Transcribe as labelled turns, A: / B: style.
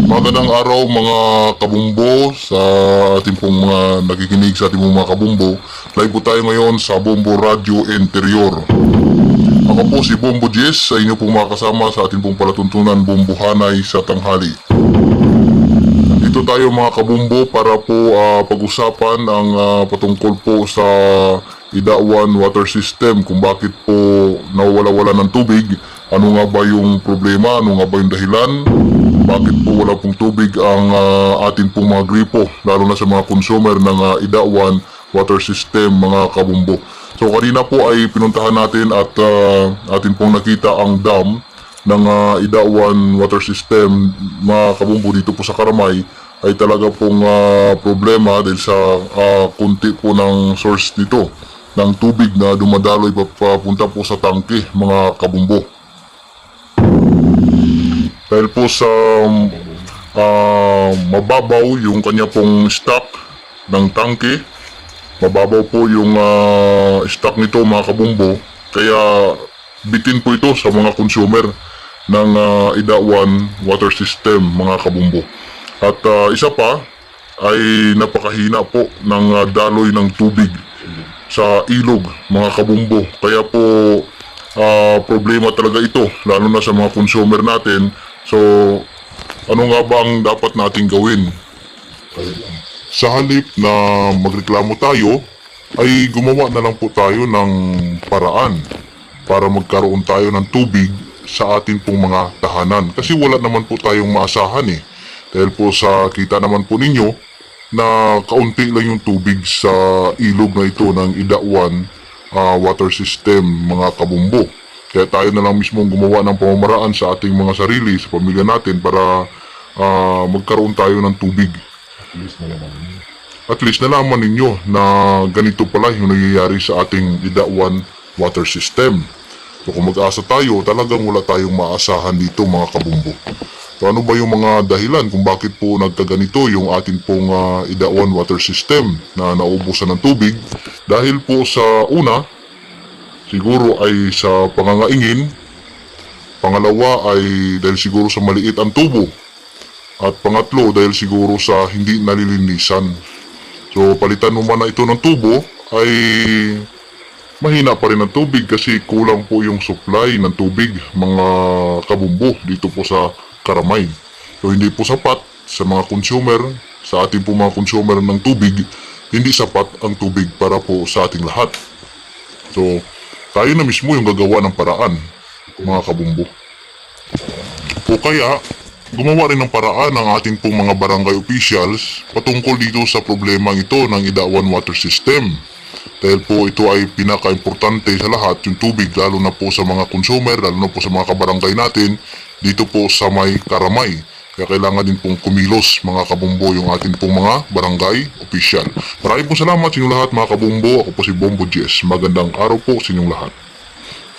A: Magandang araw mga kabumbo sa ating pong mga nakikinig sa ating mga kabumbo. Live po tayo ngayon sa Bombo Radio Interior. Ako po si Bombo Jess, sa inyo pong makasama sa ating pong palatuntunan Bombohanay sa tanghali. Dito tayo mga kabumbo para po pag-usapan ang patungkol po sa Idawan Water System, kung bakit po nawawala-wala ng tubig, ano nga ba yung problema, ano nga ba yung dahilan, bakit po wala pong tubig ang atin pong mga gripo, lalo na sa mga consumer ng Idawan Water System mga kabumbo. So kanina po ay pinuntahan natin at atin pong nakita ang dam ng Idawan Water System mga kabumbo dito po sa Karamay, ay talaga pong problema dahil sa kunti po ng source nito ng tubig na dumadaloy papunta po sa tangke mga kabumbo. Dahil po sa mababaw yung kanya pong stock ng tangke, mababaw po yung stock nito mga kabumbo, kaya bitin po ito sa mga consumer ng Idawan Water System mga kabumbo. At isa pa ay napakahina po ng daloy ng tubig sa ilog mga kabumbo, kaya po problema talaga ito lalo na sa mga consumer natin. So ano nga ba ang dapat nating gawin? Sa halip na magreklamo tayo, ay gumawa na lang po tayo ng paraan para magkaroon tayo ng tubig sa atin pong mga tahanan. Kasi wala naman po tayong maasahan dahil po sa kita naman po ninyo na kaunti lang yung tubig sa ilog na ito ng Idawan Water System mga kabumbo. Kaya tayo na lang mismo gumawa ng pamamaraan sa ating mga sarili, sa pamilya natin para magkaroon tayo ng tubig. At least nalaman ninyo na ganito pala yung nangyayari sa ating Idawan Water System. So kung mag-asa tayo, talagang wala tayong maasahan dito mga kabumbo. So ano ba yung mga dahilan kung bakit po nagkaganito yung atin pong Idawan Water System na naubusan ng tubig? Dahil po sa una, siguro ay sa pangangaingin. Pangalawa ay dahil siguro sa maliit ang tubo. At pangatlo dahil siguro sa hindi nalilinisan. So palitan mo man na ito ng tubo ay mahina pa rin ang tubig kasi kulang po yung supply ng tubig mga kabumbo dito po sa Karamay. So hindi po sapat sa mga consumer, sa ating po mga consumer ng tubig, hindi sapat ang tubig para po sa ating lahat. So tayo na mismo yung gagawa ng paraan mga kabumbo. O kaya gumawa rin ng paraan ng ating pong mga barangay officials patungkol dito sa problema ito ng Idawan Water System. Dahil po ito ay pinaka-importante sa lahat, yung tubig, lalo na po sa mga consumer, lalo na po sa mga kabarangay natin dito po sa may Karamay. Kaya kailangan din pong kumilos mga kabumbo yung ating pong mga barangay official. Maraming po salamat sa inyong lahat mga kabumbo. Ako po si Bombo Jess. Magandang araw po sa inyong lahat.